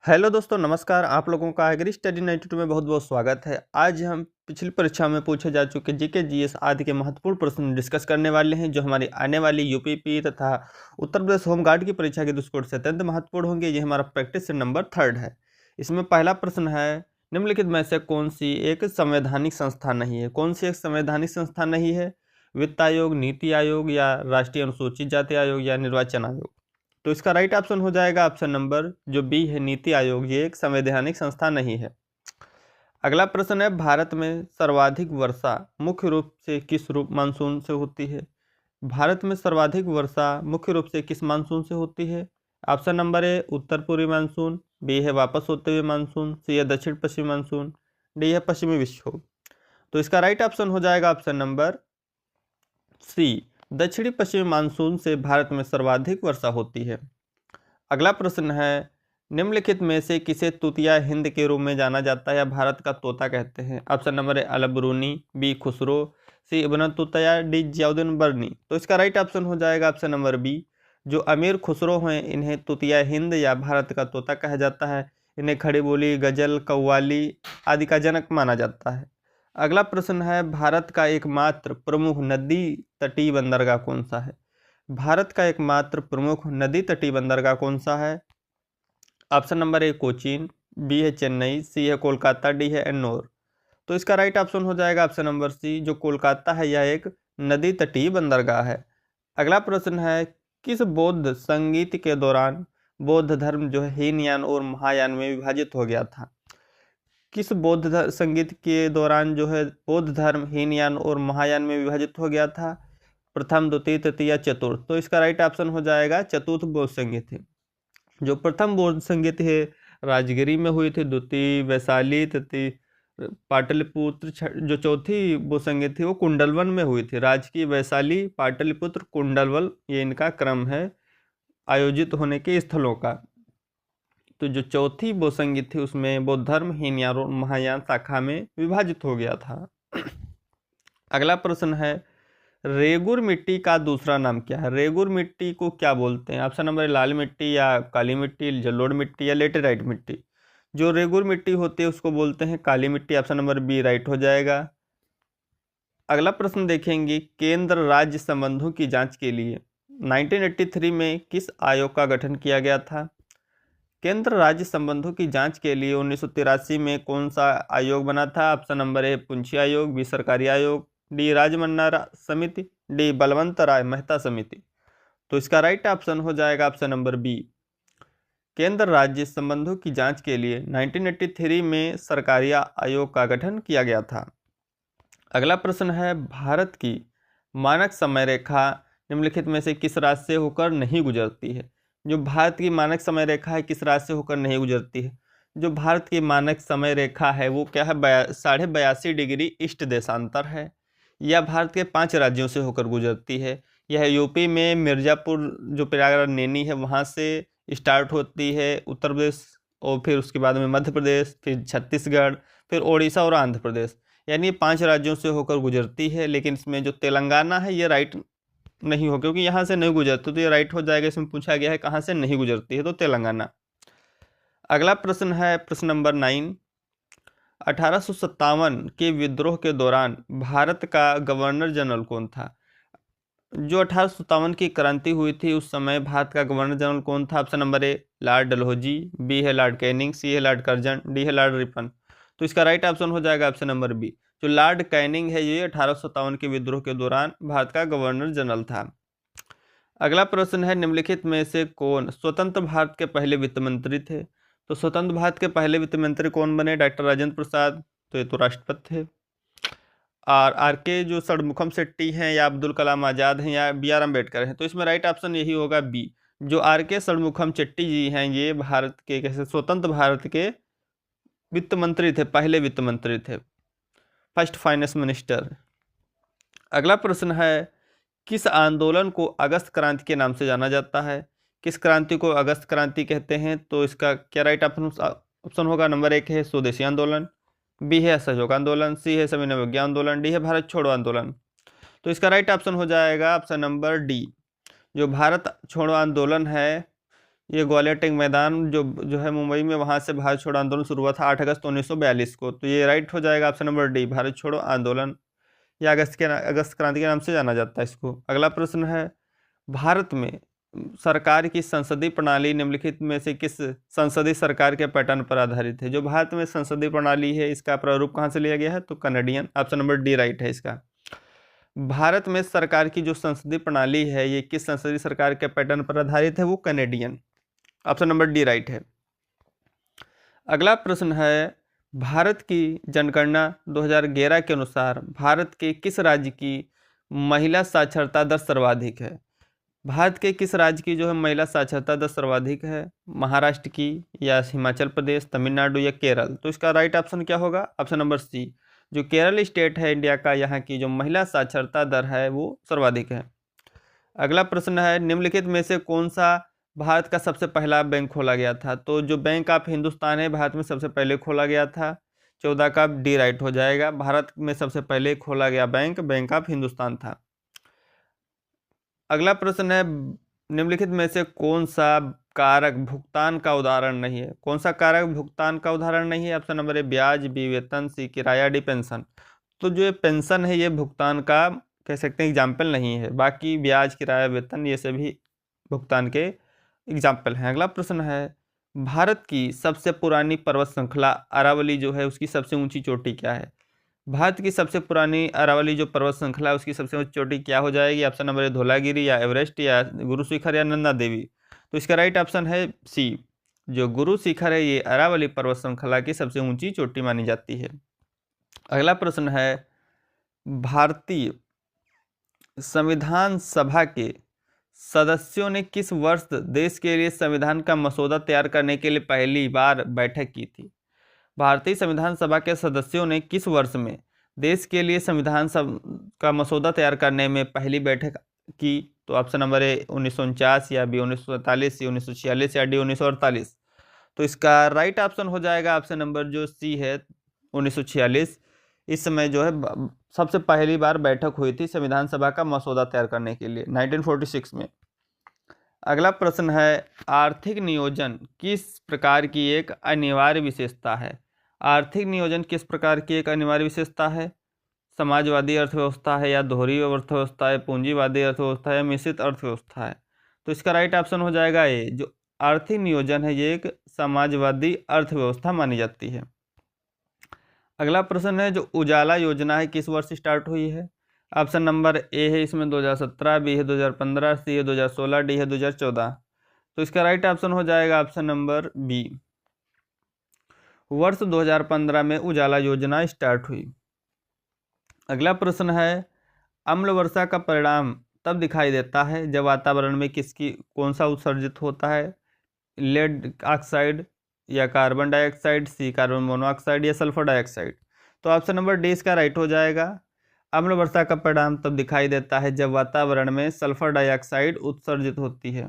Hello दोस्तों, नमस्कार। आप लोगों का एग्री स्टडी 92 में बहुत बहुत स्वागत है। आज हम पिछली परीक्षा में पूछे जा चुके जीके जीएस आदि के महत्वपूर्ण प्रश्न डिस्कस करने वाले हैं, जो हमारी आने वाली यूपीपी तथा उत्तर प्रदेश होमगार्ड की परीक्षा के दृष्टिकोण से अत्यंत महत्वपूर्ण होंगे। ये हमारा प्रैक्टिस नंबर 3 है। इसमें पहला प्रश्न है, निम्नलिखित में से कौन सी एक संवैधानिक संस्था नहीं है? कौन सी एक संवैधानिक संस्था नहीं है? वित्त आयोग, नीति आयोग, या राष्ट्रीय अनुसूचित जाति आयोग, या निर्वाचन आयोग? तो इसका राइट ऑप्शन हो जाएगा ऑप्शन नंबर जो बी है, नीति आयोग। ये एक संवैधानिक संस्था नहीं है। अगला प्रश्न है, भारत में सर्वाधिक वर्षा मुख्य रूप से किस रूप मानसून से होती है? भारत में सर्वाधिक वर्षा मुख्य रूप से किस मानसून से होती है? ऑप्शन नंबर ए उत्तर पूर्वी मानसून, बी है वापस होते हुए मानसून, सी है दक्षिण पश्चिमी मानसून, डी है पश्चिमी विक्षोभ। तो इसका राइट ऑप्शन हो जाएगा ऑप्शन नंबर सी, दक्षिणी पश्चिमी मानसून से भारत में सर्वाधिक वर्षा होती है। अगला प्रश्न है, निम्नलिखित में से किसे तूतिया हिंद के रूप में जाना जाता है या भारत का तोता कहते हैं? Option number A Alberuni, B Khusro, C Ibn तुतया, डी जियाउद्दीन बर्नी। तो इसका राइट ऑप्शन हो जाएगा ऑप्शन नंबर बी, जो अमीर खुसरो हैं इन्हें तूतिया हिंद या भारत का तोता कहा जाता है। इन्हें खड़ी बोली, गजल, कव्वाली आदि का जनक माना जाता है। अगला प्रश्न है, भारत का एकमात्र प्रमुख नदी तटीय बंदरगाह कौन सा है? भारत का एकमात्र प्रमुख नदी तटीय बंदरगाह कौन सा है? Option number A Cochin, B है चेन्नई, सी है कोलकाता, डी है एन्नोर। तो इसका राइट ऑप्शन हो जाएगा ऑप्शन नंबर सी, जो कोलकाता है यह एक नदी तटीय बंदरगाह है। अगला प्रश्न है, किस बौद्ध संगीत के दौरान बौद्ध धर्म जो है हीनयान और महायान में विभाजित हो गया था? किस बौद्ध संगीत के दौरान जो है बौद्ध धर्म हीनयान और महायान में विभाजित हो गया था? प्रथम, द्वितीय, तृतीय, चतुर्थ। तो इसका राइट ऑप्शन हो जाएगा चतुर्थ बौद्ध संगीत है। जो प्रथम बौद्ध संगीत है राजगिरी में हुई थी, द्वितीय वैशाली, तृतीय पाटलिपुत्र, जो चौथी बौद्ध संगीत थी वो कुंडलवन में हुई थी। राजकीय, वैशाली, पाटलिपुत्र, कुंडलवन, ये इनका क्रम है आयोजित होने के स्थलों का। तो जो चौथी बौद्ध संगीत थी उसमें बौद्ध धर्म हीनयान और महायान शाखा में विभाजित हो गया था। अगला प्रश्न है, रेगुर मिट्टी का दूसरा नाम क्या है? रेगुर मिट्टी को क्या बोलते हैं? ऑप्शन नंबर लाल मिट्टी, या काली मिट्टी, जलोढ़ मिट्टी, या लेटेराइट मिट्टी। जो रेगुर मिट्टी होती है उसको बोलते हैं काली मिट्टी। ऑप्शन नंबर बी राइट हो जाएगा। अगला प्रश्न देखेंगे, केंद्र राज्य संबंधों की जांच के लिए 1983 में किस आयोग का गठन किया गया था? केंद्र राज्य संबंधों की जांच के लिए 1983 में कौन सा आयोग बना था? ऑप्शन नंबर ए पुंछी आयोग, बी सरकारी आयोग, डी राजमन्ना समिति, डी बलवंत राय मेहता समिति। तो इसका राइट ऑप्शन हो जाएगा ऑप्शन नंबर बी, केंद्र राज्य संबंधों की जांच के लिए 1983 में सरकारी आयोग का गठन किया गया था। अगला प्रश्न है, भारत की मानक समय रेखा निम्नलिखित में से किस राज्य से होकर नहीं गुजरती है? जो भारत की मानक समय रेखा है किस राज्य से होकर नहीं गुजरती है? जो भारत की मानक समय रेखा है वो क्या है? 82.5 डिग्री ईस्ट देशांतर है। यह भारत के 5 राज्यों से होकर गुजरती है। यह यूपी में मिर्ज़ापुर, जो प्रयागराज नैनी है वहाँ से स्टार्ट होती है, उत्तर प्रदेश, और फिर उसके बाद में मध्य प्रदेश, फिर छत्तीसगढ़, फिर ओडिशा और आंध्र प्रदेश, यानी 5 राज्यों से होकर गुजरती है। लेकिन इसमें जो तेलंगाना है ये राइट नहीं हो, क्योंकि यहाँ से नहीं गुजरती, तो ये राइट हो जाएगा। इसमें पूछा गया है कहाँ से नहीं गुजरती है, तो तेलंगाना। अगला प्रश्न है प्रश्न नंबर 9, 1857 के विद्रोह के दौरान भारत का गवर्नर जनरल कौन था? जो 1857 की क्रांति हुई थी उस समय भारत का गवर्नर जनरल कौन था? Option number A Lord Dalhousie, B है लॉर्ड कैनिंग, सी है लॉर्ड कर्जन, डी है लॉर्ड रिपन। तो इसका राइट ऑप्शन हो जाएगा ऑप्शन नंबर बी, जो लॉर्ड कैनिंग है ये 1857 के विद्रोह के दौरान भारत का गवर्नर जनरल था। अगला प्रश्न है, निम्नलिखित में से कौन स्वतंत्र भारत के पहले वित्त मंत्री थे? तो स्वतंत्र भारत के पहले वित्त मंत्री कौन बने? डॉक्टर राजेंद्र प्रसाद, तो ये तो राष्ट्रपति थे। और आर के जो षणमुखम शेट्टी हैं, या अब्दुल कलाम आज़ाद हैं, या बी आर अम्बेडकर हैं। तो इसमें राइट ऑप्शन यही होगा बी, जो आर के षणमुखम शेट्टी जी हैं ये भारत के कैसे स्वतंत्र भारत के वित्त मंत्री थे, पहले वित्त मंत्री थे, फर्स्ट फाइनेंस मिनिस्टर। अगला प्रश्न है, किस आंदोलन को अगस्त क्रांति के नाम से जाना जाता है? किस क्रांति को अगस्त क्रांति कहते हैं? तो इसका क्या राइट ऑप्शन होगा? नंबर 1 है स्वदेशी आंदोलन, बी है असहयोग आंदोलन, सी है सविनय अवज्ञा आंदोलन, डी है भारत छोड़ो आंदोलन। तो इसका राइट ऑप्शन हो जाएगा ऑप्शन नंबर डी, जो भारत छोड़ो आंदोलन है ये ग्वालियर टैंक मैदान जो है मुंबई में, वहाँ से भारत छोड़ो आंदोलन शुरू हुआ था 8 अगस्त 1942 को। तो ये राइट हो जाएगा ऑप्शन नंबर डी, भारत छोड़ो आंदोलन, या अगस्त क्रांति के नाम से जाना जाता है इसको। अगला प्रश्न है, भारत में सरकार की संसदीय प्रणाली निम्नलिखित में से किस संसदीय सरकार के पैटर्न पर आधारित है? जो भारत में संसदीय प्रणाली है, इसका प्रारूप कहाँ से लिया गया है? तो Canadian, option number D right है इसका। भारत में सरकार की जो संसदीय प्रणाली है, ये किस संसदीय सरकार के पैटर्न पर आधारित है? वो Canadian, option number D right है। अगला प्रश्न है, भारत की जनगणना 2011 के अनुसार भारत के किस राज्य की महिला साक्षरता दर सर्वाधिक है? भारत के किस राज्य की जो है महिला साक्षरता दर सर्वाधिक है? महाराष्ट्र की, या हिमाचल प्रदेश, तमिलनाडु, या केरल? तो इसका राइट ऑप्शन क्या होगा? ऑप्शन नंबर सी, जो केरल स्टेट है इंडिया का, यहाँ की जो महिला साक्षरता दर है वो सर्वाधिक है। अगला प्रश्न है, निम्नलिखित में से कौन सा भारत का सबसे पहला बैंक खोला गया था? तो जो बैंक ऑफ हिंदुस्तान है, भारत में सबसे पहले खोला गया था। 14 का डी राइट हो जाएगा। भारत में सबसे पहले खोला गया बैंक बैंक ऑफ हिंदुस्तान था। अगला प्रश्न है, निम्नलिखित में से कौन सा कारक भुगतान का उदाहरण नहीं है? कौन सा कारक भुगतान का उदाहरण नहीं है? ऑप्शन नंबर ए ब्याज, बी वेतन, सी किराया, डी पेंशन। तो जो ये पेंशन है, ये भुगतान का कह सकते हैं एग्जाम्पल नहीं है। बाकी ब्याज, किराया, वेतन ये सभी भुगतान के एग्जाम्पल हैं। अगला प्रश्न है, भारत की सबसे पुरानी पर्वत श्रृंखला अरावली जो है, उसकी सबसे ऊंची चोटी क्या है? भारत की सबसे पुरानी अरावली जो पर्वत श्रृंखला है, उसकी सबसे ऊंची चोटी क्या हो जाएगी? ऑप्शन नंबर ए धौलागिरी, या एवरेस्ट, या गुरु शिखर, या नंदा देवी। तो इसका राइट ऑप्शन है सी, जो गुरु शिखर है, ये अरावली पर्वत श्रृंखला की सबसे ऊंची चोटी मानी जाती है। अगला प्रश्न है, भारतीय संविधान सभा के सदस्यों ने किस वर्ष देश के लिए संविधान का मसौदा तैयार करने के लिए पहली बार बैठक की थी? भारतीय संविधान सभा के सदस्यों ने किस वर्ष में देश के लिए संविधान का मसौदा तैयार करने में पहली बैठक की? तो ऑप्शन नंबर ए 1949, या बी 1947, सी 1946, या डी 1948। तो इसका राइट ऑप्शन हो जाएगा ऑप्शन नंबर जो सी है 1946। इस समय जो है सबसे पहली बार बैठक हुई थी संविधान सभा का मसौदा तैयार करने के लिए 1946 में। अगला प्रश्न है, आर्थिक नियोजन किस प्रकार की एक अनिवार्य विशेषता है? आर्थिक नियोजन किस प्रकार की एक अनिवार्य विशेषता है? समाजवादी अर्थव्यवस्था है, या दोहरी अर्थव्यवस्था है, पूंजीवादी अर्थव्यवस्था है, या मिश्रित अर्थव्यवस्था है? तो इसका राइट ऑप्शन हो जाएगा ए, जो आर्थिक नियोजन है ये एक समाजवादी अर्थव्यवस्था मानी जाती है। अगला प्रश्न है, जो उजाला योजना है किस वर्ष स्टार्ट हुई है? ऑप्शन नंबर ए है इसमें 2017, बी है 2015, सी है 2016, डी है 2014। तो इसका राइट ऑप्शन हो जाएगा ऑप्शन नंबर बी, वर्ष 2015 में उजाला योजना स्टार्ट हुई। अगला प्रश्न है, अम्ल वर्षा का परिणाम तब दिखाई देता है जब वातावरण में कौन सा उत्सर्जित होता है? लेड ऑक्साइड, या कार्बन डाइऑक्साइड, सी कार्बन मोनोऑक्साइड, या सल्फर डाइऑक्साइड। तो ऑप्शन नंबर डी इसका राइट हो जाएगा। अम्ल वर्षा का परिणाम तब दिखाई देता है जब वातावरण में सल्फर डाइऑक्साइड उत्सर्जित होती है।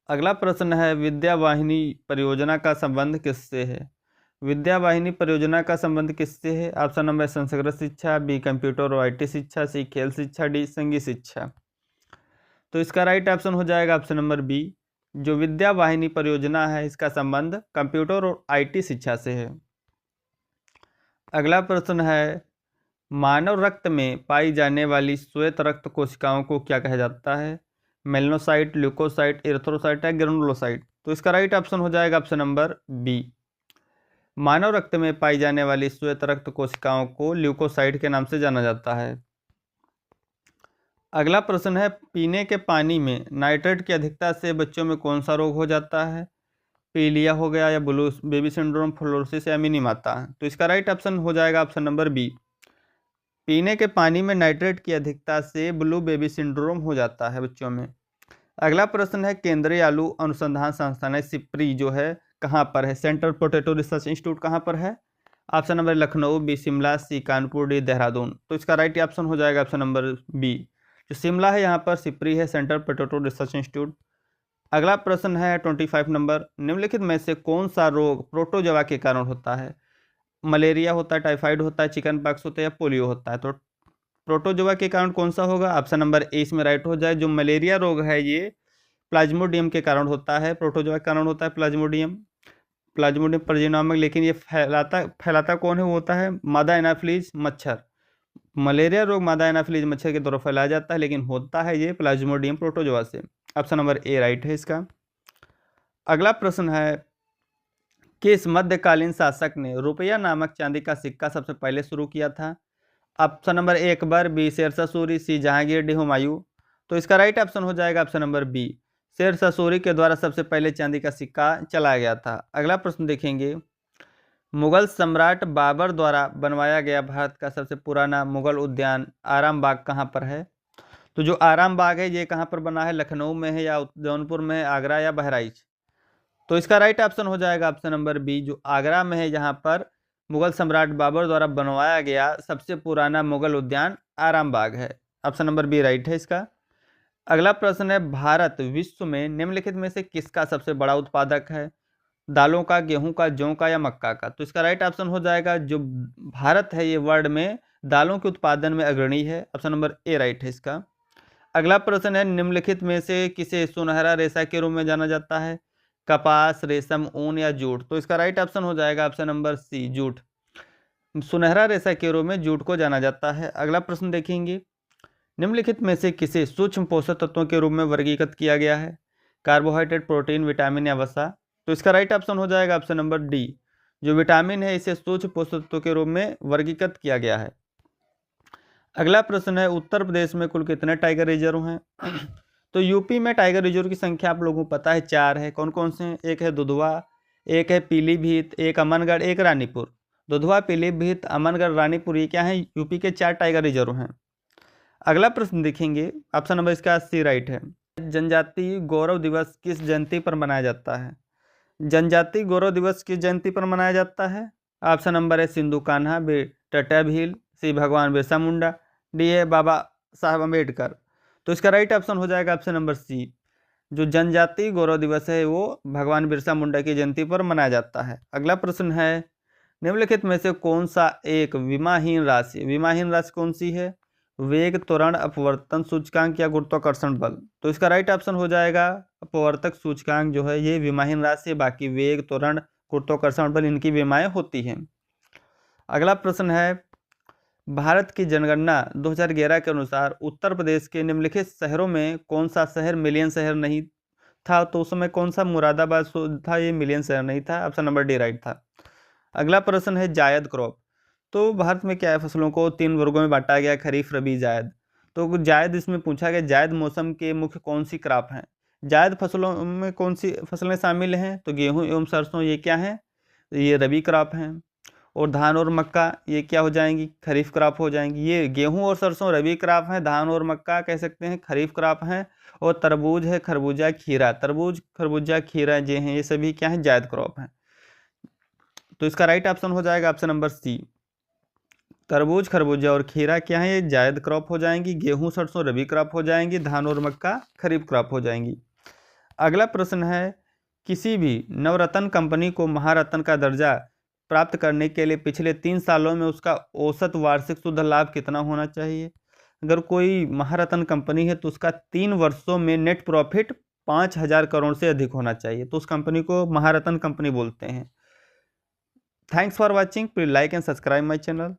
अगला प्रश्न है, विद्या वाहिनी परियोजना का संबंध किससे है? विद्या वाहिनी परियोजना का संबंध किससे है? ऑप्शन नंबर संस्कृत शिक्षा, बी कंप्यूटर और IT शिक्षा, सी खेल शिक्षा, डी संगीत शिक्षा। तो इसका राइट ऑप्शन हो जाएगा ऑप्शन नंबर बी, जो विद्या वाहिनी परियोजना है इसका संबंध कंप्यूटर और IT शिक्षा से है। अगला प्रश्न है, मानव रक्त में पाई जाने वाली श्वेत रक्त कोशिकाओं को क्या कहा जाता है? मेलनोसाइट, ल्यूकोसाइट, एरिथ्रोसाइट, या ग्रेनुलोसाइट। तो इसका राइट ऑप्शन हो जाएगा ऑप्शन नंबर बी, मानव रक्त में पाई जाने वाली श्वेत रक्त कोशिकाओं को ल्यूकोसाइट के नाम से जाना जाता है। अगला प्रश्न है, पीने के पानी में नाइट्रेट की अधिकता से बच्चों में कौन सा रोग हो जाता है? पीलिया हो गया, या ब्लू बेबी सिंड्रोम, फ्लोरोसिस, या मिनी माता। तो इसका राइट ऑप्शन हो जाएगा ऑप्शन नंबर बी, पीने के पानी में नाइट्रेट की अधिकता से ब्लू बेबी सिंड्रोम हो जाता है बच्चों में। अगला प्रश्न है, केंद्रीय आलू अनुसंधान संस्थान है सिप्री जो है कहाँ पर है? सेंट्रल पोटैटो रिसर्च इंस्टीट्यूट कहाँ पर है? Option number Lucknow, B Shimla, C Kanpur, D Dehradun. तो इसका राइट ऑप्शन हो जाएगा ऑप्शन नंबर बी, जो शिमला है यहाँ पर सिप्री है, सेंट्रल पोटैटो रिसर्च इंस्टीट्यूट। अगला प्रश्न है 25 नंबर, निम्नलिखित में से कौन सा रोग प्रोटोजोआ के कारण होता है? मलेरिया होता है, टाइफाइड होता है, चिकन पॉक्स होता है, या पोलियो होता है? तो प्रोटोजोआ के कारण कौन सा होगा? ऑप्शन नंबर ए इसमें राइट हो जाए, जो मलेरिया रोग है ये प्लाज्मोडियम के कारण होता है, प्रोटोजोआ के कारण होता है प्लाज्मोडियम प्रजननात्मक। लेकिन ये फैलाता कौन है? वो होता है मादा एनाफिलीज मच्छर। मलेरिया रोग मादा एनाफिलीज मच्छर के द्वारा फैलाया जाता है, लेकिन होता है ये प्लाज्मोडियम प्रोटोजोआ से। ऑप्शन नंबर ए राइट है इसका। अगला प्रश्न है, किस मध्यकालीन शासक ने रुपया नामक चांदी का सिक्का सबसे पहले शुरू किया था? Option number A Akbar, B Shershah Suri, C Jahangir, D Humayun. तो इसका राइट ऑप्शन हो जाएगा option number B, Shershah Suri के द्वारा सबसे पहले चांदी का सिक्का चलाया गया था। अगला प्रश्न देखेंगे, मुगल सम्राट बाबर द्वारा बनवाया गया भारत का सबसे पुराना मुगल उद्यान आराम बाग कहाँ पर है? तो जो आराम बाग है ये कहाँ पर बना है? लखनऊ में है, या जौनपुर में है, आगरा या बहराइच? तो इसका राइट ऑप्शन हो जाएगा ऑप्शन नंबर बी, जो आगरा में है, जहाँ पर मुगल सम्राट बाबर द्वारा बनवाया गया सबसे पुराना मुगल उद्यान आराम बाग है। ऑप्शन नंबर बी राइट है इसका। अगला प्रश्न है, भारत विश्व में निम्नलिखित में से किसका सबसे बड़ा उत्पादक है? दालों का, गेहूं का, जौ का या मक्का का? तो इसका राइट ऑप्शन हो जाएगा, जो भारत है ये वर्ल्ड में दालों के उत्पादन में अग्रणी है। ऑप्शन नंबर ए राइट है इसका। अगला प्रश्न है, निम्नलिखित में से किसे सुनहरा रेशा के रूप में जाना जाता है? कपास, रेशम, ऊन या जूट? तो इसका राइट ऑप्शन हो जाएगा ऑप्शन नंबर सी, जूट। सुनहरा रेशा के रूप में जूट को जाना जाता है। अगला प्रश्न देखेंगे, निम्नलिखित में से किसे सूक्ष्म पोषक तत्वों के रूप में वर्गीकृत किया गया है? कार्बोहाइड्रेट, प्रोटीन, विटामिन या वसा? तो इसका राइट ऑप्शन हो जाएगा ऑप्शन नंबर डी, जो विटामिन है इसे सूक्ष्म पोषक तत्वों के रूप में वर्गीकृत किया गया है। अगला प्रश्न है, उत्तर प्रदेश में कुल कितने टाइगर रिजर्व हैं? तो यूपी में टाइगर रिजर्व की संख्या आप लोगों को पता है 4 है। कौन कौन से हैं? एक है दुधवा, एक है पीलीभीत, एक अमनगढ़, एक रानीपुर। दुधवा, पीलीभीत, अमनगढ़, रानीपुर ये क्या है? यूपी के 4 टाइगर रिजर्व हैं। अगला प्रश्न देखेंगे, ऑप्शन नंबर इसका सी राइट है। जनजातीय गौरव दिवस किस जयंती पर मनाया जाता है? जनजातीय गौरव दिवस किस जयंती पर मनाया जाता है? ऑप्शन नंबर है सिंधु कान्हा, बी टाटा भील, सी भगवान बिरसा मुंडा, डी है बाबा साहब अम्बेडकर। तो इसका राइट ऑप्शन हो जाएगा ऑप्शन नंबर सी, जो जनजातीय गौरव दिवस है वो भगवान बिरसा मुंडा की जयंती पर मनाया जाता है। अगला प्रश्न है, निम्नलिखित में से कौन सा एक विमाहीन राशि कौन सी है? वेग, त्वरण, अपवर्तन सूचकांक या गुरुत्वाकर्षण बल? तो इसका राइट ऑप्शन हो जाएगा अपवर्तक सूचकांक जो है ये विमाहीन राशि है। बाकी वेग, त्वरण, गुरुत्वाकर्षण बल इनकी विमाएं होती हैं। अगला प्रश्न है, भारत की जनगणना 2011 के अनुसार उत्तर प्रदेश के निम्नलिखित शहरों में कौन सा शहर मिलियन शहर नहीं था? तो उस समय कौन सा मुरादाबाद था, ये मिलियन शहर नहीं था। ऑप्शन नंबर डी राइट था। अगला प्रश्न है, जायद क्रॉप। तो भारत में क्या है, फसलों को 3 वर्गों में बांटा गया, खरीफ, रबी, जायद। तो जायद इसमें पूछा गया, जायद मौसम के मुख्य कौन सी क्रॉप हैं? जायद फसलों में कौन सी फसलें शामिल हैं? तो गेहूं एवं सरसों ये क्या हैं? ये रबी क्रॉप हैं। और धान और मक्का ये क्या हो जाएंगी? खरीफ क्रॉप हो जाएंगी। ये गेहूं और सरसों रबी क्रॉप हैं, धान और मक्का कह सकते हैं खरीफ क्रॉप हैं। और तरबूज है, खरबूजा, खीरा, तरबूज, खरबूजा, खीरा जो हैं ये सभी क्या हैं? जायद क्रॉप हैं। तो इसका राइट ऑप्शन हो जाएगा ऑप्शन नंबर सी, तरबूज, खरबूजा और खीरा क्या है? ये जायद क्रॉप हो जाएंगी। गेहूं, सरसों रबी क्रॉप हो जाएंगी। धान और मक्का खरीफ क्रॉप हो जाएंगी। अगला प्रश्न है, किसी भी नवरत्न कंपनी को महारत्न का दर्जा प्राप्त करने के लिए पिछले 3 सालों में उसका औसत वार्षिक शुद्ध लाभ कितना होना चाहिए? अगर कोई महारत्न कंपनी है तो उसका 3 वर्षों में नेट प्रॉफिट 5,000 करोड़ से अधिक होना चाहिए, तो उस कंपनी को महारत्न कंपनी बोलते हैं। Thanks for watching, please like and subscribe my channel.